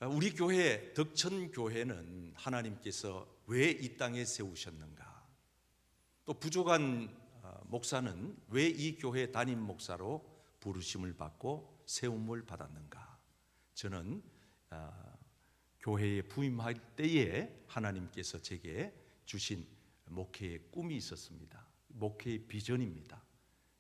우리 교회 덕천교회는 하나님께서 왜 이 땅에 세우셨는가? 또 부족한 목사는 왜 이 교회 담임 목사로 부르심을 받고 세움을 받았는가? 저는 교회에 부임할 때에 하나님께서 제게 주신 목회의 꿈이 있었습니다. 목회의 비전입니다.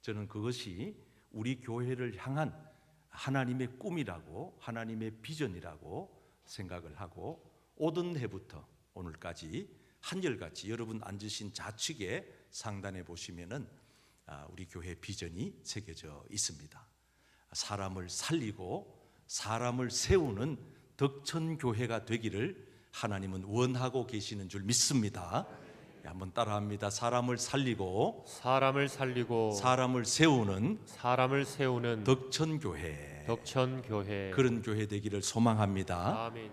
저는 그것이 우리 교회를 향한 하나님의 꿈이라고, 하나님의 비전이라고 생각을 하고, 오던 해부터 오늘까지 한결같이 여러분 앉으신 좌측에 상단에 보시면은 우리 교회 비전이 새겨져 있습니다. 사람을 살리고 사람을 세우는 덕천교회가 되기를 하나님은 원하고 계시는 줄 믿습니다. 한번 따라합니다. 사람을 살리고 사람을 세우는 덕천교회 그런 교회 되기를 소망합니다. 아멘.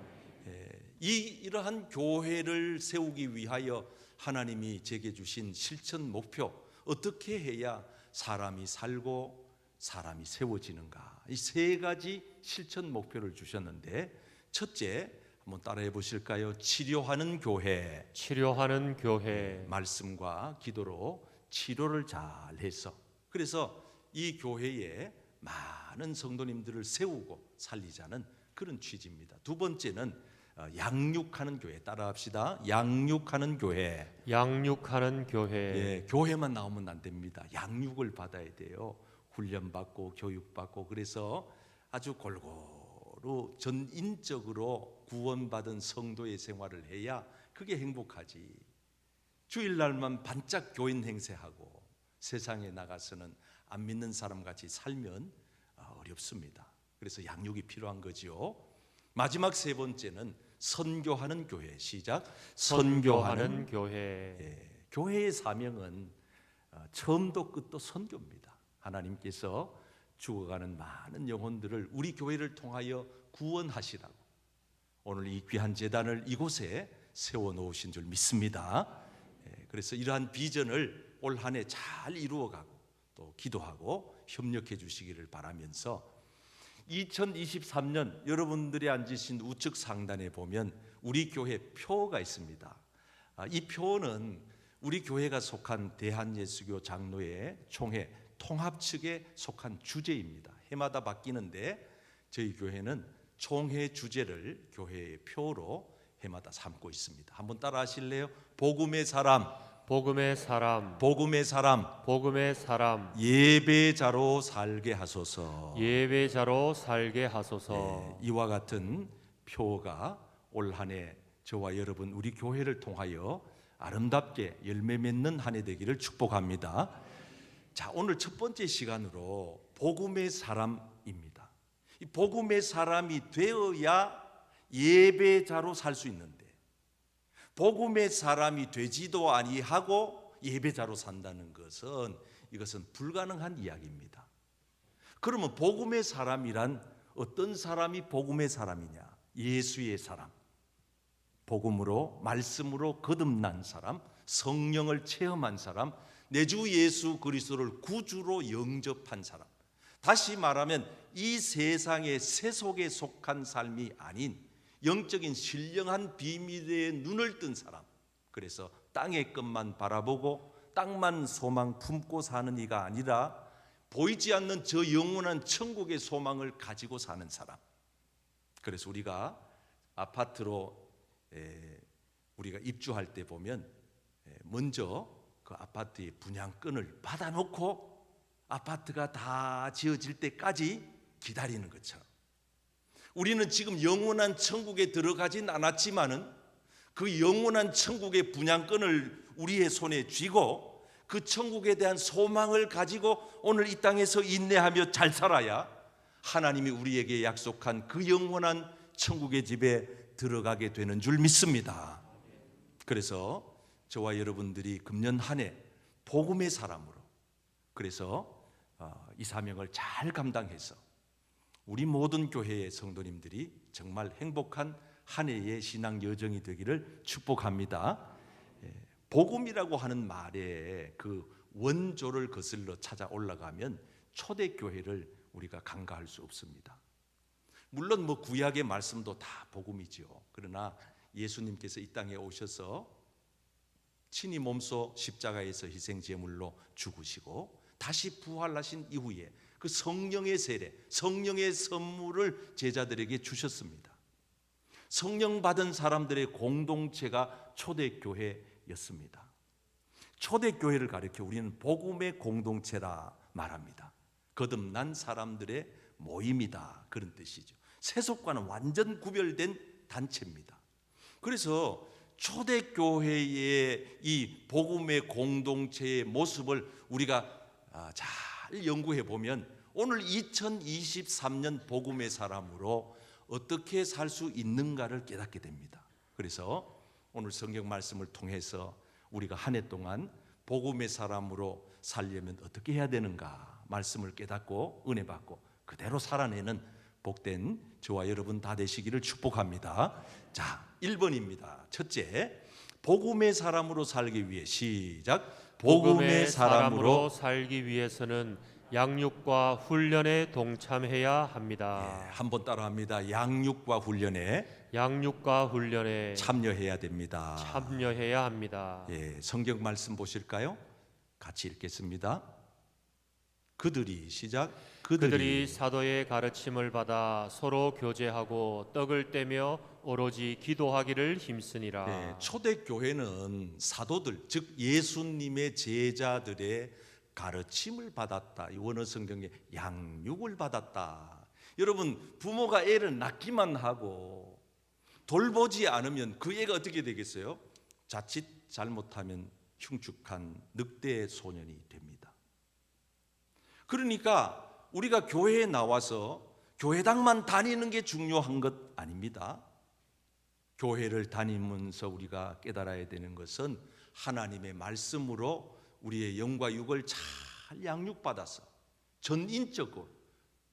이러한 교회를 세우기 위하여 하나님이 제게 주신 실천 목표, 어떻게 해야 사람이 살고 사람이 세워지는가, 이 세 가지 실천 목표를 주셨는데, 첫째 한번 따라해 보실까요? 치료하는 교회. 말씀과 기도로 치료를 잘 해서, 그래서 이 교회에 많은 성도님들을 세우고 살리자는 그런 취지입니다. 두 번째는 양육하는 교회. 따라합시다. 양육하는 교회. 교회만 나오면 안 됩니다. 양육을 받아야 돼요. 훈련받고 교육받고, 그래서 아주 골고루 전인적으로 구원받은 성도의 생활을 해야 그게 행복하지. 주일날만 반짝 교인 행세하고 세상에 나가서는 안 믿는 사람같이 살면 어렵습니다. 그래서 양육이 필요한 거지요. 마지막 세 번째는 선교하는 교회. 시작. 선교하는 교회. 교회의 사명은 처음도 끝도 선교입니다. 하나님께서 죽어가는 많은 영혼들을 우리 교회를 통하여 구원하시라고 오늘 이 귀한 제단을 이곳에 세워놓으신 줄 믿습니다. 그래서 이러한 비전을 올 한 해 잘 이루어가고 또 기도하고 협력해 주시기를 바라면서, 2023년 여러분들이 앉으신 우측 상단에 보면 우리 교회 표가 있습니다. 이 표는 우리 교회가 속한 대한예수교 장로회 총회 통합 측에 속한 주제입니다. 해마다 바뀌는데 저희 교회는 총회 주제를 교회의 표로 해마다 삼고 있습니다. 한번 따라 하실래요? 복음의 사람, 예배자로 살게 하소서. 이와 같은 표가 올 한 해 저와 여러분 우리 교회를 통하여 아름답게 열매 맺는 한 해 되기를 축복합니다. 자, 오늘 첫 번째 시간으로 복음의 사람입니다. 이 복음의 사람이 되어야 예배자로 살 수 있는데, 복음의 사람이 되지도 아니하고 예배자로 산다는 것은, 이것은 불가능한 이야기입니다. 그러면 복음의 사람이란 어떤 사람이 복음의 사람이냐? 예수의 사람, 복음으로 말씀으로 거듭난 사람, 성령을 체험한 사람, 내 주 예수 그리스도를 구주로 영접한 사람. 다시 말하면 이 세상의 세속에 속한 삶이 아닌 영적인 신령한 비밀에 눈을 뜬 사람. 그래서 땅의 것만 바라보고 땅만 소망 품고 사는 이가 아니라 보이지 않는 저 영원한 천국의 소망을 가지고 사는 사람. 그래서 우리가 아파트로 우리가 입주할 때 보면 먼저 그 아파트의 분양권을 받아놓고 아파트가 다 지어질 때까지 기다리는 것처럼, 우리는 지금 영원한 천국에 들어가진 않았지만은 그 영원한 천국의 분양권을 우리의 손에 쥐고 그 천국에 대한 소망을 가지고 오늘 이 땅에서 인내하며 잘 살아야 하나님이 우리에게 약속한 그 영원한 천국의 집에 들어가게 되는 줄 믿습니다. 그래서 저와 여러분들이 금년 한 해 복음의 사람으로, 그래서 이 사명을 잘 감당해서 우리 모든 교회의 성도님들이 정말 행복한 한 해의 신앙 여정이 되기를 축복합니다. 복음이라고 하는 말의 그 원조를 거슬러 찾아 올라가면 초대교회를 우리가 간과할 수 없습니다. 물론 뭐 구약의 말씀도 다 복음이죠. 그러나 예수님께서 이 땅에 오셔서 친히 몸소 십자가에서 희생 제물로 죽으시고 다시 부활하신 이후에 그 성령의 세례, 성령의 선물을 제자들에게 주셨습니다. 성령 받은 사람들의 공동체가 초대교회였습니다. 초대교회를 가리켜 우리는 복음의 공동체라 말합니다. 거듭난 사람들의 모임이다, 그런 뜻이죠. 세속과는 완전 구별된 단체입니다. 그래서 초대교회의 이 복음의 공동체의 모습을 우리가 잘 연구해 보면 오늘 2023년 복음의 사람으로 어떻게 살 수 있는가를 깨닫게 됩니다. 그래서 오늘 성경 말씀을 통해서 우리가 한 해 동안 복음의 사람으로 살려면 어떻게 해야 되는가 말씀을 깨닫고 은혜 받고 그대로 살아내는 복된 저와 여러분 다 되시기를 축복합니다. 자, 1번입니다. 첫째, 복음의 사람으로 살기 위해 시작. 복음의 사람으로 살기 위해서는 양육과 훈련에 동참해야 합니다. 한번 따라합니다. 양육과 훈련에 참여해야 됩니다. 참여해야 합니다. 성경 말씀 보실까요? 같이 읽겠습니다. 그들이 시작. 그들이 사도의 가르침을 받아 서로 교제하고 떡을 떼며 오로지 기도하기를 힘쓰니라. 초대교회는 사도들, 즉 예수님의 제자들의 가르침을 받았다. 이 원어 성경에 양육을 받았다. 여러분, 부모가 애를 낳기만 하고 돌보지 않으면 그 애가 어떻게 되겠어요? 자칫 잘못하면 흉측한 늑대 소년이 됩니다. 그러니까 우리가 교회에 나와서 교회당만 다니는 게 중요한 것 아닙니다. 교회를 다니면서 우리가 깨달아야 되는 것은 하나님의 말씀으로 우리의 영과 육을 잘 양육받아서 전인적으로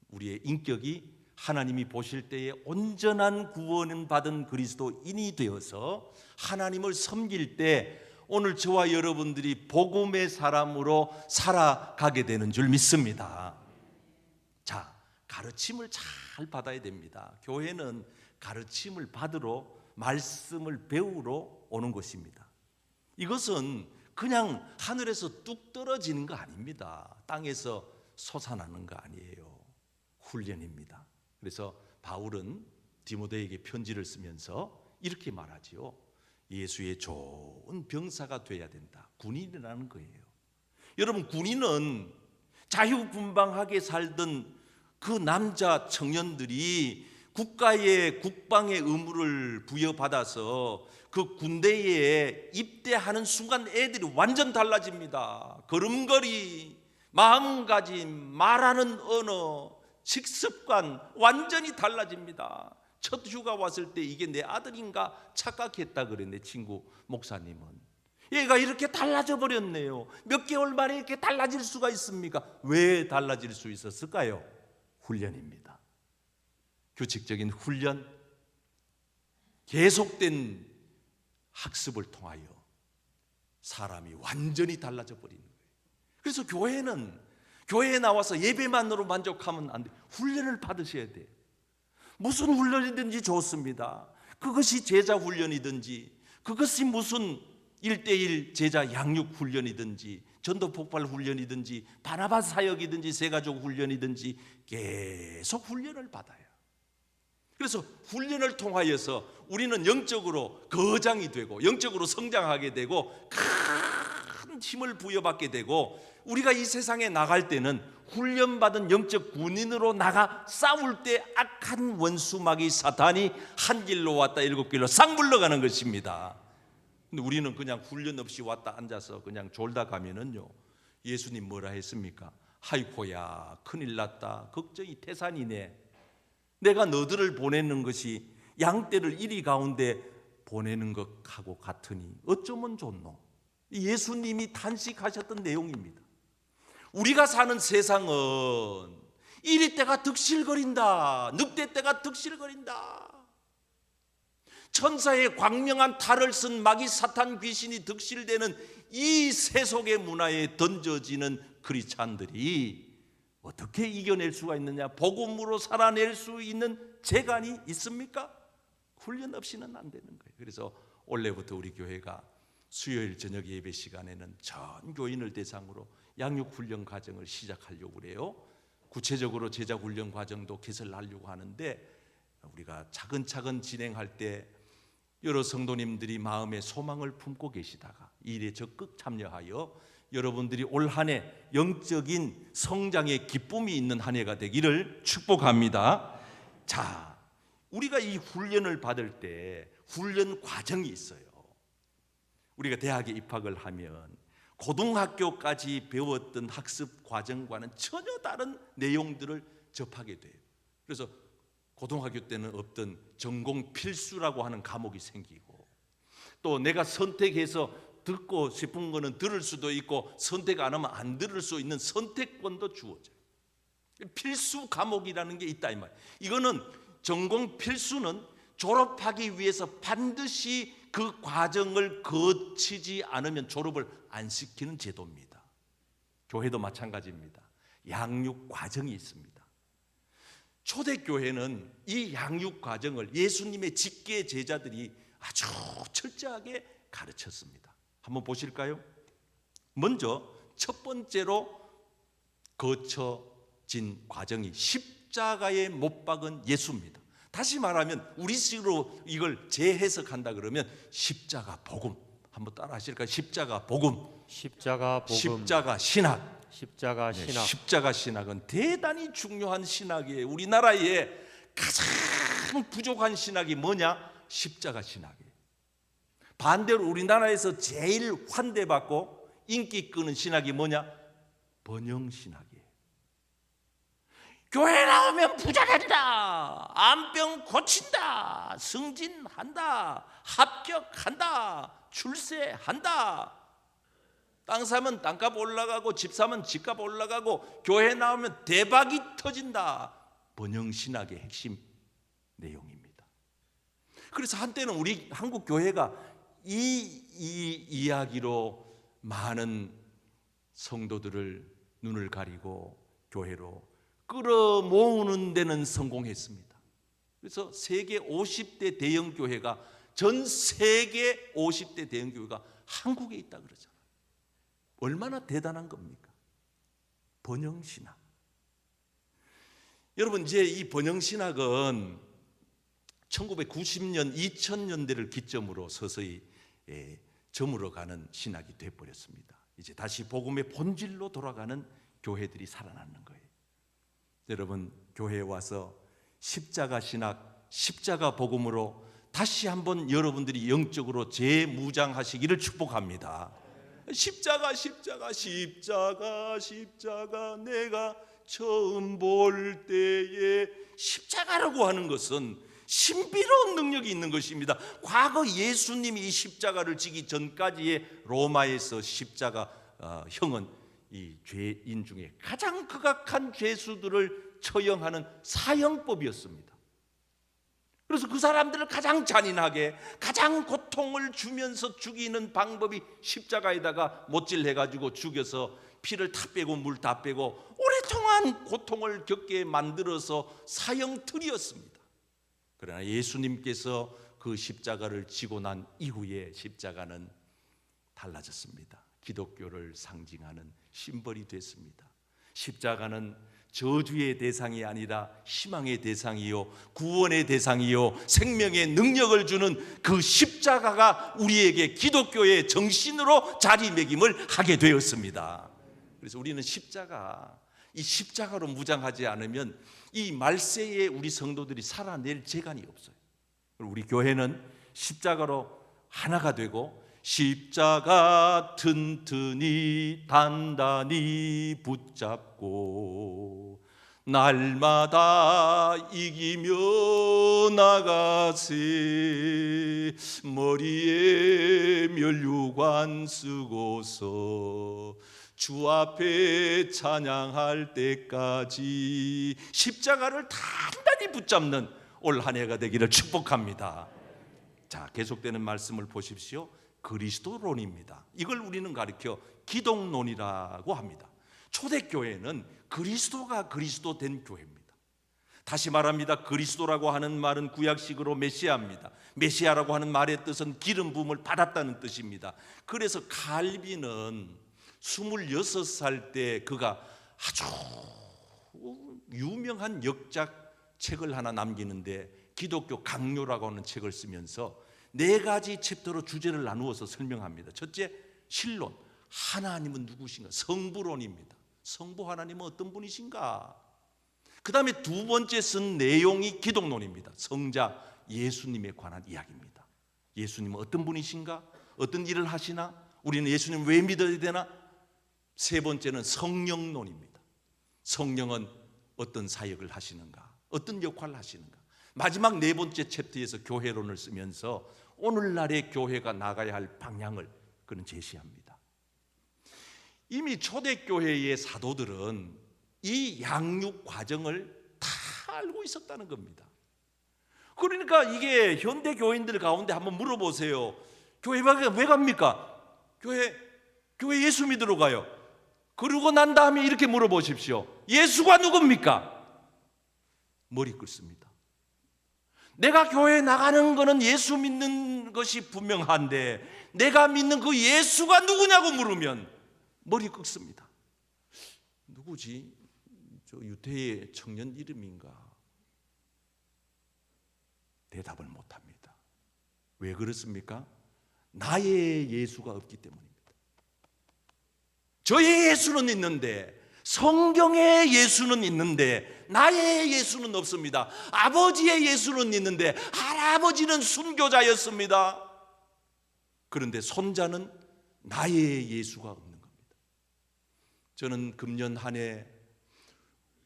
우리의 인격이 하나님이 보실 때에 온전한 구원을 받은 그리스도인이 되어서 하나님을 섬길 때 오늘 저와 여러분들이 복음의 사람으로 살아가게 되는 줄 믿습니다. 자, 가르침을 잘 받아야 됩니다. 교회는 가르침을 받으러, 말씀을 배우러 오는 것입니다. 이것은 그냥 하늘에서 뚝 떨어지는 거 아닙니다. 땅에서 솟아나는 거 아니에요. 훈련입니다. 그래서 바울은 디모데에게 편지를 쓰면서 이렇게 말하지요. 예수의 좋은 병사가 돼야 된다. 군인이라는 거예요. 여러분, 군인은 자유분방하게 살던 그 남자 청년들이 국가의 국방의 의무를 부여받아서 그 군대에 입대하는 순간 애들이 완전 달라집니다. 걸음걸이, 마음가짐, 말하는 언어, 식습관 완전히 달라집니다. 첫 휴가 왔을 때 이게 내 아들인가 착각했다 그래. 내 친구 목사님은 얘가 이렇게 달라져 버렸네요. 몇 개월 만에 이렇게 달라질 수가 있습니까? 왜 달라질 수 있었을까요? 훈련입니다. 규칙적인 훈련, 계속된 학습을 통하여 사람이 완전히 달라져 버리는 거예요. 그래서 교회에 나와서 예배만으로 만족하면 안 돼. 훈련을 받으셔야 돼요. 무슨 훈련이든지 좋습니다. 그것이 제자 훈련이든지, 그것이 무슨 1:1 제자 양육 훈련이든지, 전도 폭발 훈련이든지, 바나바 사역이든지, 새가족 훈련이든지 계속 훈련을 받아요. 그래서 훈련을 통하여서 우리는 영적으로 거장이 되고 영적으로 성장하게 되고 큰 힘을 부여받게 되고, 우리가 이 세상에 나갈 때는 훈련받은 영적 군인으로 나가 싸울 때 악한 원수 마귀 사탄이 한 길로 왔다 7길로 싹 물러가는 것입니다. 근데 우리는 그냥 훈련 없이 왔다 앉아서 그냥 졸다 가면은요, 예수님 뭐라 했습니까? 하이코야, 큰일 났다, 걱정이 태산이네. 내가 너들을 보내는 것이 양떼를 이리 가운데 보내는 것하고 같으니 어쩌면 좋노. 예수님이 탄식하셨던 내용입니다. 우리가 사는 세상은 이리 때가 득실거린다, 늑대 때가 득실거린다. 천사의 광명한 탈을 쓴 마귀 사탄 귀신이 득실되는 이 세속의 문화에 던져지는 크리스찬들이 어떻게 이겨낼 수가 있느냐? 복음으로 살아낼 수 있는 재간이 있습니까? 훈련 없이는 안 되는 거예요. 그래서 올해부터 우리 교회가 수요일 저녁 예배 시간에는 전 교인을 대상으로 양육훈련 과정을 시작하려고 그래요. 구체적으로 제자훈련 과정도 개설하려고 하는데, 우리가 차근차근 진행할 때 여러 성도님들이 마음에 소망을 품고 계시다가 이 일에 적극 참여하여 여러분들이 올 한 해 영적인 성장의 기쁨이 있는 한 해가 되기를 축복합니다. 자, 우리가 이 훈련을 받을 때 훈련 과정이 있어요. 우리가 대학에 입학을 하면 고등학교까지 배웠던 학습 과정과는 전혀 다른 내용들을 접하게 돼요. 그래서 고등학교 때는 없던 전공 필수라고 하는 과목이 생기고, 또 내가 선택해서 듣고 싶은 거는 들을 수도 있고 선택 안 하면 안 들을 수 있는 선택권도 주어져요. 필수 과목이라는 게 있다 이 말이에요. 이거는 전공 필수는 졸업하기 위해서 반드시 그 과정을 거치지 않으면 졸업을 안 시키는 제도입니다. 교회도 마찬가지입니다. 양육 과정이 있습니다. 초대교회는 이 양육 과정을 예수님의 직계 제자들이 아주 철저하게 가르쳤습니다. 한번 보실까요? 먼저 첫 번째로 거쳐진 과정이 십자가에 못 박은 예수입니다. 다시 말하면 우리식으로 이걸 재해석한다 그러면 십자가 복음. 한번 따라 하실까요? 십자가 복음. 십자가 복음. 십자가 신학. 십자가 신학. 십자가 신학은 대단히 중요한 신학이에요. 우리나라에 가장 부족한 신학이 뭐냐? 십자가 신학이에요. 반대로 우리나라에서 제일 환대받고 인기 끄는 신학이 뭐냐? 번영 신학이에요. 교회 나오면 부자 된다, 암병 고친다, 승진한다, 합격한다, 출세한다, 땅 사면 땅값 올라가고 집 사면 집값 올라가고 교회 나오면 대박이 터진다. 번영신학의 핵심 내용입니다. 그래서 한때는 우리 한국 교회가 이 이야기로 많은 성도들을 눈을 가리고 교회로 끌어모으는 데는 성공했습니다. 그래서 세계 50대 대형 교회가, 전 세계 50대 대형 교회가 한국에 있다 그러잖아요. 얼마나 대단한 겁니까? 번영신학. 여러분, 이제 이 번영신학은 1990년, 2000년대를 기점으로 서서히 저물어가는 신학이 되어버렸습니다. 이제 다시 복음의 본질로 돌아가는 교회들이 살아나는 거예요. 여러분, 교회에 와서 십자가 신학, 십자가 복음으로 다시 한번 여러분들이 영적으로 재무장하시기를 축복합니다. 십자가 십자가 십자가 십자가, 내가 처음 볼 때에 십자가라고 하는 것은 신비로운 능력이 있는 것입니다. 과거 예수님이 이 십자가를 지기 전까지의 로마에서 십자가 형은 이 죄인 중에 가장 극악한 죄수들을 처형하는 사형법이었습니다. 그래서 그 사람들을 가장 잔인하게, 가장 고통을 주면서 죽이는 방법이 십자가에다가 못질해가지고 죽여서 피를 다 빼고 물 다 빼고 오랫동안 고통을 겪게 만들어서 사형틀이었습니다. 그러나 예수님께서 그 십자가를 지고 난 이후에 십자가는 달라졌습니다. 기독교를 상징하는 심벌이 됐습니다. 십자가는 저주의 대상이 아니라 희망의 대상이요, 구원의 대상이요, 생명의 능력을 주는 그 십자가가 우리에게 기독교의 정신으로 자리매김을 하게 되었습니다. 그래서 우리는 이 십자가로 무장하지 않으면 이 말세에 우리 성도들이 살아낼 재간이 없어요. 우리 교회는 십자가로 하나가 되고 십자가 튼튼히 단단히 붙잡고 날마다 이기며 나가세, 머리에 면류관 쓰고서 주 앞에 찬양할 때까지 십자가를 단단히 붙잡는 올 한 해가 되기를 축복합니다. 자, 계속되는 말씀을 보십시오. 그리스도론입니다. 이걸 우리는 가리켜 기독론이라고 합니다. 초대교회는 그리스도가 그리스도 된 교회입니다. 다시 말합니다. 그리스도라고 하는 말은 구약식으로 메시아입니다. 메시아라고 하는 말의 뜻은 기름 부음을 받았다는 뜻입니다. 그래서 칼빈은 26살 때 그가 아주 유명한 역작 책을 하나 남기는데 기독교 강요라고 하는 책을 쓰면서 4가지 챕터로 주제를 나누어서 설명합니다. 첫째, 신론. 하나님은 누구신가? 성부론입니다. 성부 하나님은 어떤 분이신가? 그 다음에 2번째 쓴 내용이 기독론입니다. 성자 예수님에 관한 이야기입니다. 예수님은 어떤 분이신가? 어떤 일을 하시나? 우리는 예수님 왜 믿어야 되나? 3번째는 성령론입니다. 성령은 어떤 사역을 하시는가? 어떤 역할을 하시는가? 마지막 4번째 챕터에서 교회론을 쓰면서 오늘날의 교회가 나가야 할 방향을 그는 제시합니다. 이미 초대교회의 사도들은 이 양육 과정을 다 알고 있었다는 겁니다. 그러니까 이게 현대 교인들 가운데 한번 물어보세요. 교회 왜 갑니까? 교회 예수 믿으러 가요. 그러고 난 다음에 이렇게 물어보십시오. 예수가 누굽니까? 머리 끓습니다. 내가 교회에 나가는 것은 예수 믿는 것이 분명한데 내가 믿는 그 예수가 누구냐고 물으면 머리 끓습니다. 누구지? 저 유태의 청년 이름인가? 대답을 못합니다. 왜 그렇습니까? 나의 예수가 없기 때문입니다. 저의 예수는 있는데, 성경의 예수는 있는데 나의 예수는 없습니다. 아버지의 예수는 있는데 할아버지는 순교자였습니다. 그런데 손자는 나의 예수가 없는 겁니다. 저는 금년 한 해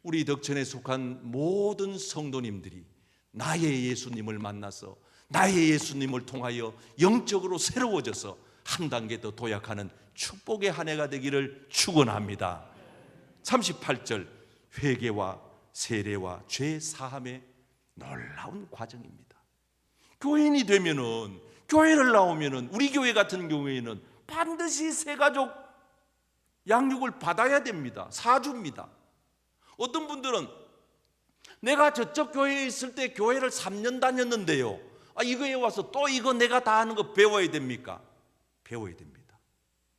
우리 덕천에 속한 모든 성도님들이 나의 예수님을 만나서 나의 예수님을 통하여 영적으로 새로워져서 한 단계 더 도약하는 축복의 한 해가 되기를 축원합니다. 38절, 회개와 세례와 죄 사함의 놀라운 과정입니다. 교인이 되면은, 교회를 나오면은, 우리 교회 같은 경우에는 반드시 새가족 양육을 받아야 됩니다. 사주입니다. 어떤 분들은 내가 저쪽 교회에 있을 때 교회를 3년 다녔는데요, 이거에 와서 또 이거 내가 다 하는 거 배워야 됩니까? 배워야 됩니다.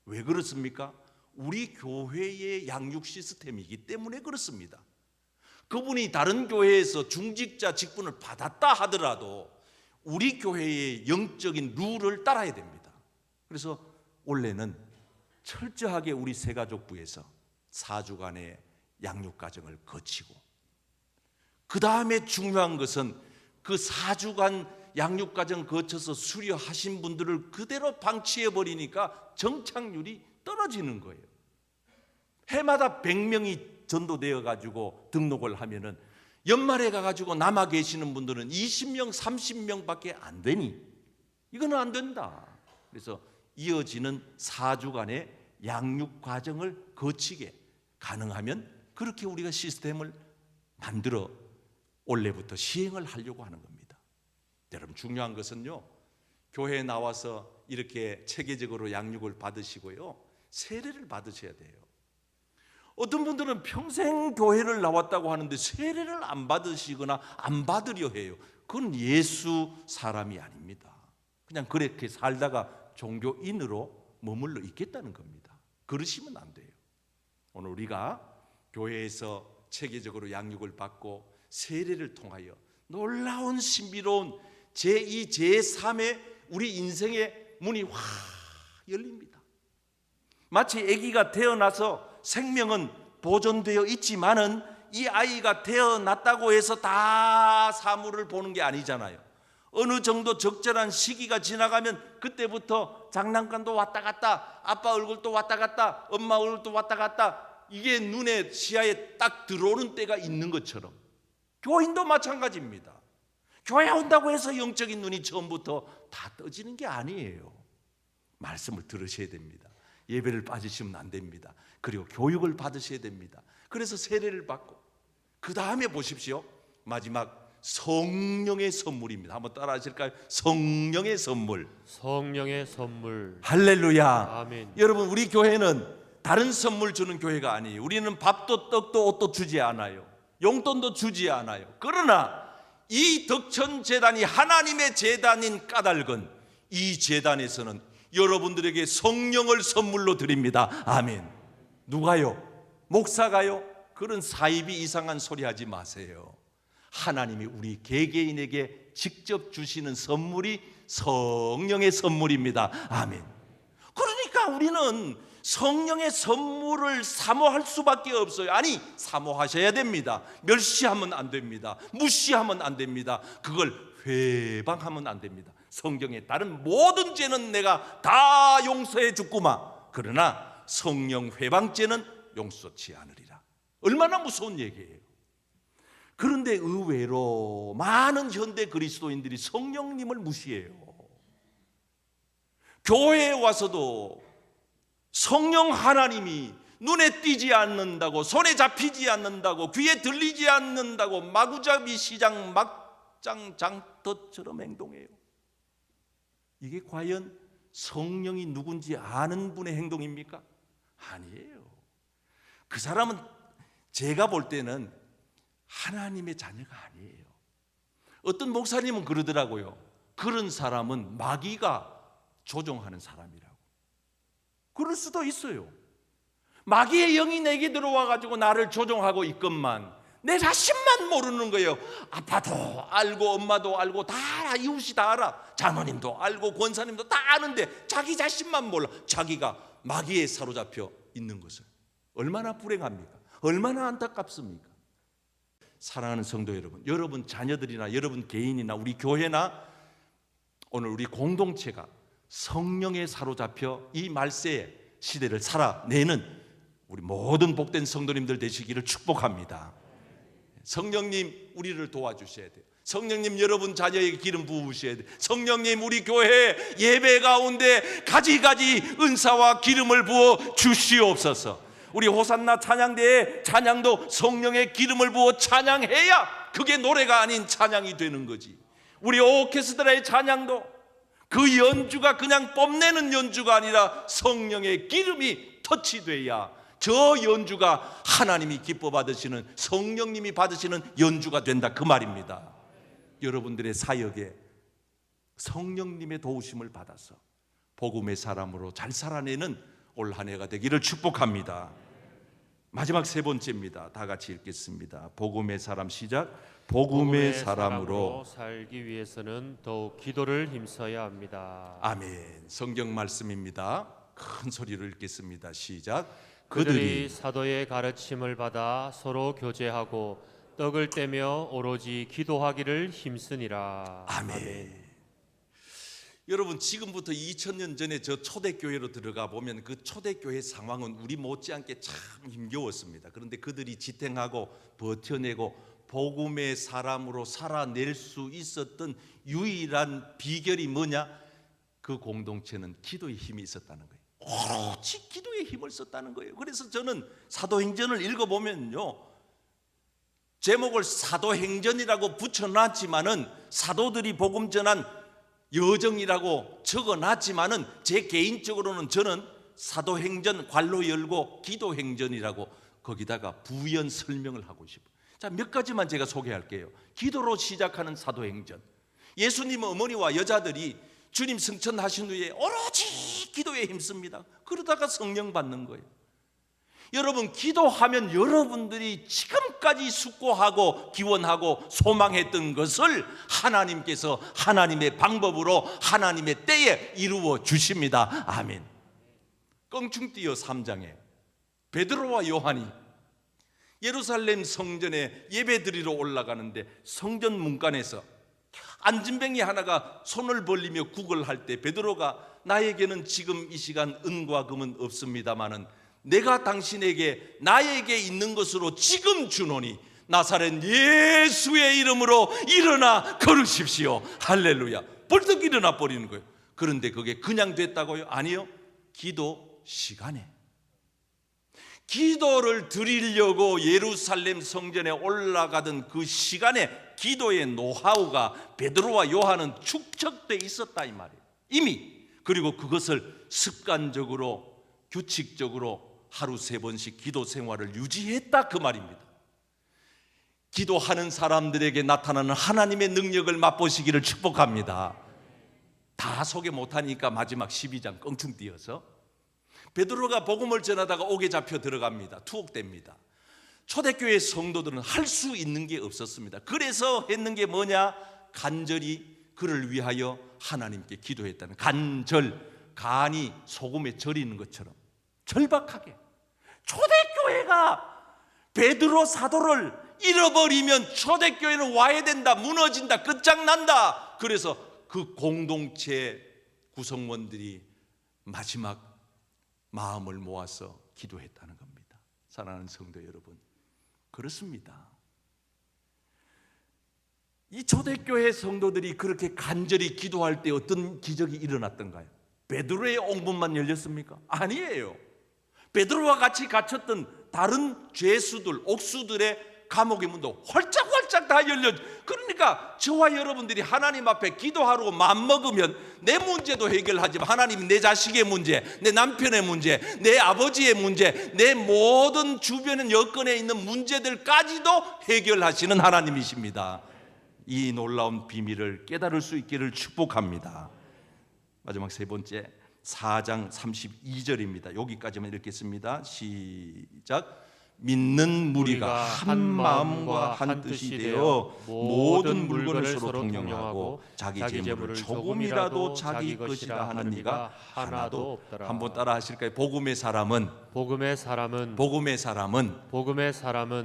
왜 그렇습니까? 우리 교회의 양육 시스템이기 때문에 그렇습니다. 그분이 다른 교회에서 중직자 직분을 받았다 하더라도 우리 교회의 영적인 룰을 따라야 됩니다. 그래서 원래는 철저하게 우리 새가족부에서 4주간의 양육 과정을 거치고, 그 다음에 중요한 것은 그 4주간 양육 과정 거쳐서 수료하신 분들을 그대로 방치해 버리니까 정착률이 떨어지는 거예요. 해마다 100명이 전도되어 가지고 등록을 하면은 연말에 가가지고 남아 계시는 분들은 20명, 30명밖에 안 되니 이거는 안 된다. 그래서 이어지는 4주간의 양육 과정을 거치게 가능하면 그렇게 우리가 시스템을 만들어 올해부터 시행을 하려고 하는 겁니다. 여러분, 중요한 것은요, 교회에 나와서 이렇게 체계적으로 양육을 받으시고요, 세례를 받으셔야 돼요. 어떤 분들은 평생 교회를 나왔다고 하는데 세례를 안 받으시거나 안 받으려 해요. 그건 예수 사람이 아닙니다. 그냥 그렇게 살다가 종교인으로 머물러 있겠다는 겁니다. 그러시면 안 돼요. 오늘 우리가 교회에서 체계적으로 양육을 받고 세례를 통하여 놀라운 신비로운 제2, 제3의 우리 인생의 문이 확 열립니다. 마치 아기가 태어나서 생명은 보존되어 있지만은 이 아이가 태어났다고 해서 다 사물을 보는 게 아니잖아요. 어느 정도 적절한 시기가 지나가면 그때부터 장난감도 왔다 갔다, 아빠 얼굴도 왔다 갔다, 엄마 얼굴도 왔다 갔다, 이게 눈에 시야에 딱 들어오는 때가 있는 것처럼 교인도 마찬가지입니다. 교회 온다고 해서 영적인 눈이 처음부터 다 떠지는 게 아니에요. 말씀을 들으셔야 됩니다. 예배를 빠지시면 안 됩니다. 그리고 교육을 받으셔야 됩니다. 그래서 세례를 받고, 그 다음에 보십시오, 마지막 성령의 선물입니다. 한번 따라 하실까요? 성령의 선물. 성령의 선물. 할렐루야. 아멘. 여러분, 우리 교회는 다른 선물 주는 교회가 아니에요. 우리는 밥도 떡도 옷도 주지 않아요. 용돈도 주지 않아요. 그러나 이 덕천재단이 하나님의 재단인 까닭은 이 재단에서는 여러분들에게 성령을 선물로 드립니다. 아멘. 누가요? 목사가요? 그런 사이비 이상한 소리 하지 마세요. 하나님이 우리 개개인에게 직접 주시는 선물이 성령의 선물입니다. 아멘. 그러니까 우리는 성령의 선물을 사모할 수밖에 없어요. 아니, 사모하셔야 됩니다. 멸시하면 안 됩니다. 무시하면 안 됩니다. 그걸 회방하면 안 됩니다. 성경에 다른 모든 죄는 내가 다 용서해 줬구만. 그러나 성령 회방죄는 용서치 않으리라. 얼마나 무서운 얘기예요. 그런데 의외로 많은 현대 그리스도인들이 성령님을 무시해요. 교회에 와서도 성령 하나님이 눈에 띄지 않는다고, 손에 잡히지 않는다고, 귀에 들리지 않는다고 마구잡이 시장 막장 장터처럼 행동해요. 이게 과연 성령이 누군지 아는 분의 행동입니까? 아니에요. 그 사람은 제가 볼 때는 하나님의 자녀가 아니에요. 어떤 목사님은 그러더라고요. 그런 사람은 마귀가 조종하는 사람이라고. 그럴 수도 있어요. 마귀의 영이 내게 들어와 가지고 나를 조종하고 있건만 내 자신만 모르는 거예요. 아빠도 알고 엄마도 알고 다 이웃이 다 알아. 장로님도 알고 권사님도 다 아는데 자기 자신만 몰라. 자기가 마귀에 사로잡혀 있는 것을. 얼마나 불행합니까? 얼마나 안타깝습니까? 사랑하는 성도 여러분, 여러분 자녀들이나 여러분 개인이나 우리 교회나 오늘 우리 공동체가 성령에 사로잡혀 이 말세의 시대를 살아내는 우리 모든 복된 성도님들 되시기를 축복합니다. 성령님 우리를 도와주셔야 돼요. 성령님 여러분 자녀에게 기름 부으셔야 돼요. 성령님 우리 교회 예배 가운데 가지가지 은사와 기름을 부어 주시옵소서. 우리 호산나 찬양대의 찬양도 성령의 기름을 부어 찬양해야 그게 노래가 아닌 찬양이 되는 거지. 우리 오케스트라의 찬양도 그 연주가 그냥 뽐내는 연주가 아니라 성령의 기름이 터치돼야 저 연주가 하나님이 기뻐 받으시는, 성령님이 받으시는 연주가 된다, 그 말입니다. 여러분들의 사역에 성령님의 도우심을 받아서 복음의 사람으로 잘 살아내는 올 한 해가 되기를 축복합니다. 마지막 세 번째입니다. 다 같이 읽겠습니다. 복음의 사람 시작. 복음의 사람으로 살기 위해서는 더욱 기도를 힘써야 합니다. 아멘. 성경 말씀입니다. 큰 소리로 읽겠습니다. 시작. 그들이 사도의 가르침을 받아 서로 교제하고 떡을 떼며 오로지 기도하기를 힘쓰니라. 아멘. 여러분 지금부터 2000년 전에 저 초대교회로 들어가 보면 그 초대교회 상황은 우리 못지않게 참 힘겨웠습니다. 그런데 그들이 지탱하고 버텨내고 복음의 사람으로 살아낼 수 있었던 유일한 비결이 뭐냐? 그 공동체는 기도의 힘이 있었다는 거예요. 오로지 기도의 힘을 썼다는 거예요. 그래서 저는 사도행전을 읽어보면요, 제목을 사도행전이라고 붙여놨지만은 사도들이 복음 전한 여정이라고 적어놨지만은 제 개인적으로는 저는 사도행전 괄호 열고 기도행전이라고 거기다가 부연 설명을 하고 싶어요. 자, 몇 가지만 제가 소개할게요. 기도로 시작하는 사도행전. 예수님 어머니와 여자들이 주님 승천하신 후에 오로지 기도에 힘씁니다. 그러다가 성령 받는 거예요. 여러분 기도하면 여러분들이 지금까지 숙고하고 기원하고 소망했던 것을 하나님께서 하나님의 방법으로 하나님의 때에 이루어 주십니다. 아멘. 껑충띠어 3장에 베드로와 요한이 예루살렘 성전에 예배드리러 올라가는데 성전 문간에서 안진뱅이 하나가 손을 벌리며 구걸할 때 베드로가 나에게는 지금 이 시간 은과 금은 없습니다마는 내가 당신에게 나에게 있는 것으로 지금 주노니 나사렛 예수의 이름으로 일어나 걸으십시오. 할렐루야. 벌떡 일어나 버리는 거예요. 그런데 그게 그냥 됐다고요? 아니요. 기도 시간에 기도를 드리려고 예루살렘 성전에 올라가던 그 시간에 기도의 노하우가 베드로와 요한은 축적돼 있었다 이 말이에요. 이미. 그리고 그것을 습관적으로 규칙적으로 하루 3번씩 기도 생활을 유지했다 그 말입니다. 기도하는 사람들에게 나타나는 하나님의 능력을 맛보시기를 축복합니다. 다 소개 못하니까 마지막 12장 껑충 띄어서 베드로가 복음을 전하다가 옥에 잡혀 들어갑니다. 투옥됩니다. 초대교회 성도들은 할 수 있는 게 없었습니다. 그래서 했는 게 뭐냐? 간절히 그를 위하여 하나님께 기도했다는 간절, 간이 소금에 절이는 것처럼 절박하게. 초대교회가 베드로 사도를 잃어버리면 초대교회는 와야 된다, 무너진다, 끝장난다. 그래서 그 공동체 구성원들이 마지막 마음을 모아서 기도했다는 겁니다. 사랑하는 성도 여러분, 그렇습니다. 이 초대교회 성도들이 그렇게 간절히 기도할 때 어떤 기적이 일어났던가요? 베드로의 옹문만 열렸습니까? 아니에요. 베드로와 같이 갇혔던 다른 죄수들, 옥수들의 감옥의 문도 활짝활짝 다 열려. 그러니까 저와 여러분들이 하나님 앞에 기도하러 맘먹으면 내 문제도 해결하지만 하나님이 내 자식의 문제, 내 남편의 문제, 내 아버지의 문제, 내 모든 주변의 여건에 있는 문제들까지도 해결하시는 하나님이십니다. 이 놀라운 비밀을 깨달을 수 있기를 축복합니다. 마지막 세 번째, 4장 32절입니다. 여기까지만 읽겠습니다. 시작. 믿는 무리가 한 마음과 한 뜻이 되어 모든 물건을 서로 동령하고 자기 재물을 조금이라도 자기 것이라 하는 이가 하나도 없더라. 한번 따라 하실까요? 복음의 사람은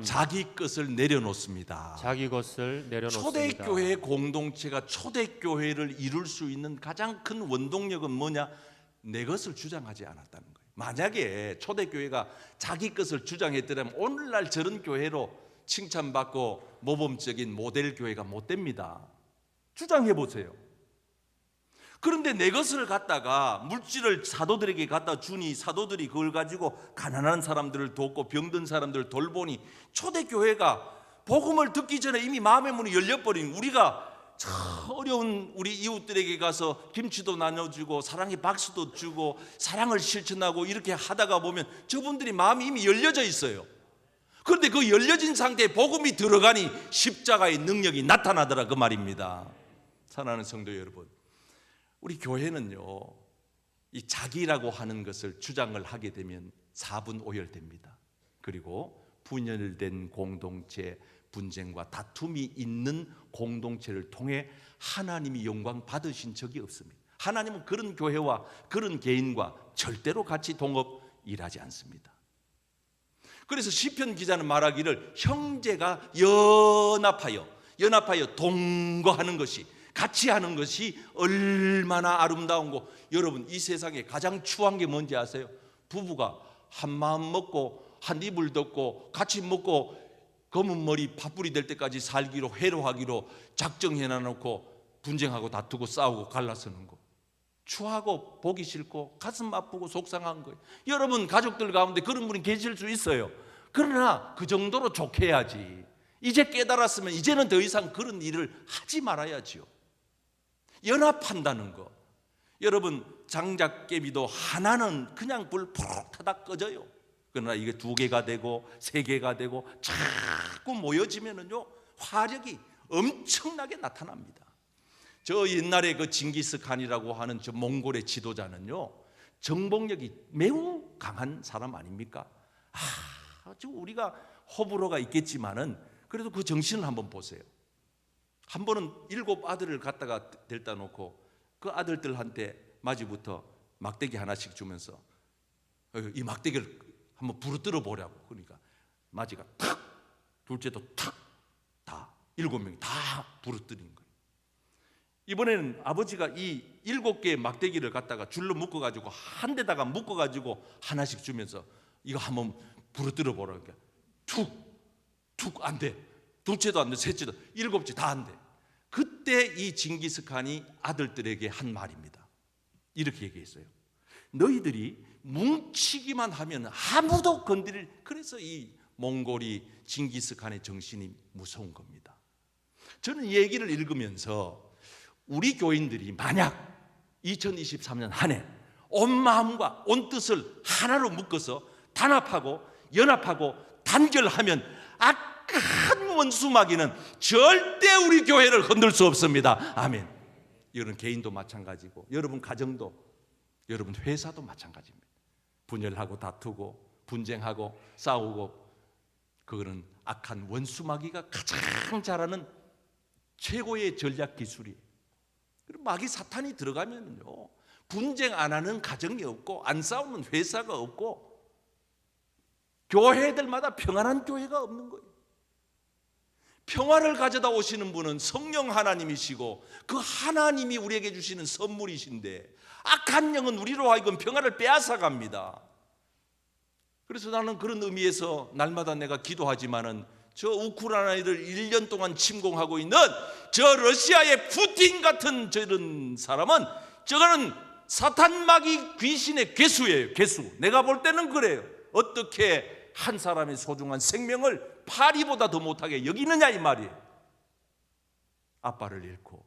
자기 것을 내려놓습니다. 자기 것을 내려놓습니다. 초대교회 공동체가 초대교회를 이룰 수 있는 가장 큰 원동력은 뭐냐? 내 것을 주장하지 않았다는 거예요. 만약에 초대교회가 자기 것을 주장했더라면 오늘날 저런 교회로 칭찬받고 모범적인 모델 교회가 못 됩니다. 주장해 보세요. 그런데 내 것을 갖다가 물질을 사도들에게 갖다 주니 사도들이 그걸 가지고 가난한 사람들을 돕고 병든 사람들을 돌보니 초대교회가 복음을 듣기 전에 이미 마음의 문이 열려버린, 우리가 어려운 우리 이웃들에게 가서 김치도 나눠주고 사랑의 박수도 주고 사랑을 실천하고 이렇게 하다가 보면 저분들이 마음이 이미 열려져 있어요. 그런데 그 열려진 상태에 복음이 들어가니 십자가의 능력이 나타나더라 그 말입니다. 사랑하는 성도 여러분, 우리 교회는요, 이 자기라고 하는 것을 주장을 하게 되면 4분 오열됩니다. 그리고 분열된 공동체, 분쟁과 다툼이 있는 공동체를 통해 하나님이 영광 받으신 적이 없습니다. 하나님은 그런 교회와 그런 개인과 절대로 같이 동업 일하지 않습니다. 그래서 시편 기자는 말하기를 형제가 연합하여 동거하는 것이, 같이 하는 것이 얼마나 아름다운 거. 여러분, 이 세상에 가장 추한 게 뭔지 아세요? 부부가 한 마음 먹고 한 이불 덮고 같이 먹고 검은 머리 팥불이 될 때까지 살기로 회로하기로 작정해놔놓고 분쟁하고 다투고 싸우고 갈라서는 거. 추하고 보기 싫고 가슴 아프고 속상한 거예요. 여러분 가족들 가운데 그런 분이 계실 수 있어요. 그러나 그 정도로 좋게야지. 이제 깨달았으면 이제는 더 이상 그런 일을 하지 말아야지요. 연합한다는 거. 여러분 장작개비도 하나는 그냥 불 푹 타다 꺼져요. 그러나 이게 2개가 되고 3개가 되고 자꾸 모여지면은요 화력이 엄청나게 나타납니다. 저 옛날에 그 징기스칸이라고 하는 저 몽골의 지도자는요 정복력이 매우 강한 사람 아닙니까? 우리가 호불호가 있겠지만은 그래도 그 정신을 한번 보세요. 한 번은 7 아들을 갖다가 데려다 놓고 그 아들들한테 마지부터 막대기 하나씩 주면서 이 막대기를 한번 부러뜨려 보라고. 그러니까 마지가 탁, 둘째도 탁, 다 7명이 다 부러뜨린 거예요. 이번에는 아버지가 이 7개의 막대기를 갖다가 줄로 묶어가지고 한 데다가 묶어가지고 하나씩 주면서 이거 한번 부러뜨려 보라고. 그러니까 툭 안 돼. 둘째도 안 돼. 셋째도, 7째 다 안 돼. 그때 이 징기스칸이 아들들에게 한 말입니다. 이렇게 얘기했어요. 너희들이 뭉치기만 하면 아무도 건드릴. 그래서 이 몽골이 징기스칸의 정신이 무서운 겁니다. 저는 이 얘기를 읽으면서 우리 교인들이 만약 2023년 한 해 온 마음과 온 뜻을 하나로 묶어서 단합하고 연합하고 단결하면 악한 원수마귀는 절대 우리 교회를 흔들 수 없습니다. 아멘. 여러분 개인도 마찬가지고 여러분 가정도 여러분 회사도 마찬가지입니다. 분열하고 다투고 분쟁하고 싸우고 그거는 악한 원수마귀가 가장 잘하는 최고의 전략 기술이에요. 그리고 마귀 사탄이 들어가면요 분쟁 안 하는 가정이 없고 안 싸우는 회사가 없고 교회들마다 평안한 교회가 없는 거예요. 평화를 가져다 오시는 분은 성령 하나님이시고 그 하나님이 우리에게 주시는 선물이신데 악한 영은 우리로 하여금 평화를 빼앗아 갑니다. 그래서 나는 그런 의미에서 날마다 내가 기도하지만은 저 우크라이나를 1년 동안 침공하고 있는 저 러시아의 푸틴 같은 저런 사람은 저거는 사탄 마귀 귀신의 괴수예요. 괴수. 내가 볼 때는 그래요. 어떻게 한 사람의 소중한 생명을 파리보다 더 못하게 여기느냐 이 말이에요. 아빠를 잃고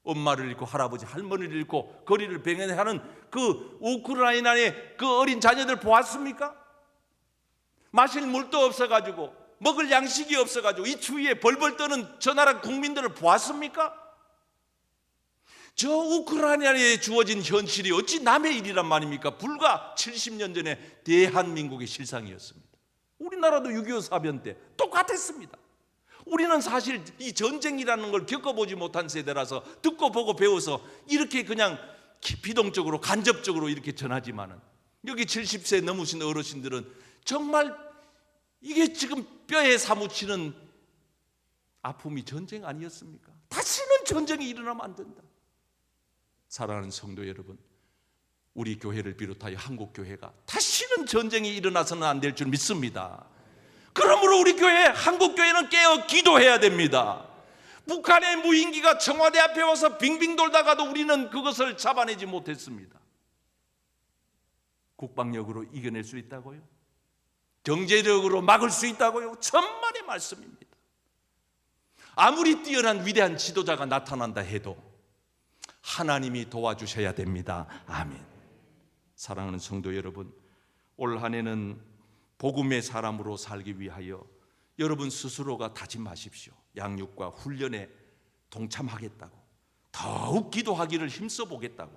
엄마를 잃고 할아버지 할머니를 잃고 거리를 병행하는 그 우크라이나의 그 어린 자녀들 보았습니까? 마실 물도 없어가지고 먹을 양식이 없어가지고 이 추위에 벌벌 떠는 저 나라 국민들을 보았습니까? 저 우크라이나에 주어진 현실이 어찌 남의 일이란 말입니까? 불과 70년 전에 대한민국의 실상이었습니다. 우리나라도 6.25 사변 때 똑같았습니다. 우리는 사실 이 전쟁이라는 걸 겪어보지 못한 세대라서 듣고 보고 배워서 이렇게 그냥 비동적으로 간접적으로 이렇게 전하지만은 여기 70세 넘으신 어르신들은 정말 이게 지금 뼈에 사무치는 아픔이 전쟁 아니었습니까? 다시는 전쟁이 일어나면 안 된다. 사랑하는 성도 여러분, 우리 교회를 비롯하여 한국 교회가 다시는 전쟁이 일어나서는 안 될 줄 믿습니다. 그러므로 우리 교회, 한국 교회는 깨어 기도해야 됩니다. 북한의 무인기가 청와대 앞에 와서 빙빙 돌다가도 우리는 그것을 잡아내지 못했습니다. 국방력으로 이겨낼 수 있다고요? 경제력으로 막을 수 있다고요? 천만의 말씀입니다. 아무리 뛰어난 위대한 지도자가 나타난다 해도 하나님이 도와주셔야 됩니다. 아멘. 사랑하는 성도 여러분, 올 한 해는 복음의 사람으로 살기 위하여 여러분 스스로가 다짐하십시오. 양육과 훈련에 동참하겠다고, 더욱 기도하기를 힘써 보겠다고,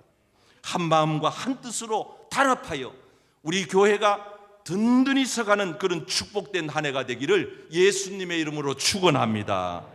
한 마음과 한 뜻으로 단합하여 우리 교회가 든든히 서가는 그런 축복된 한 해가 되기를 예수님의 이름으로 축원합니다.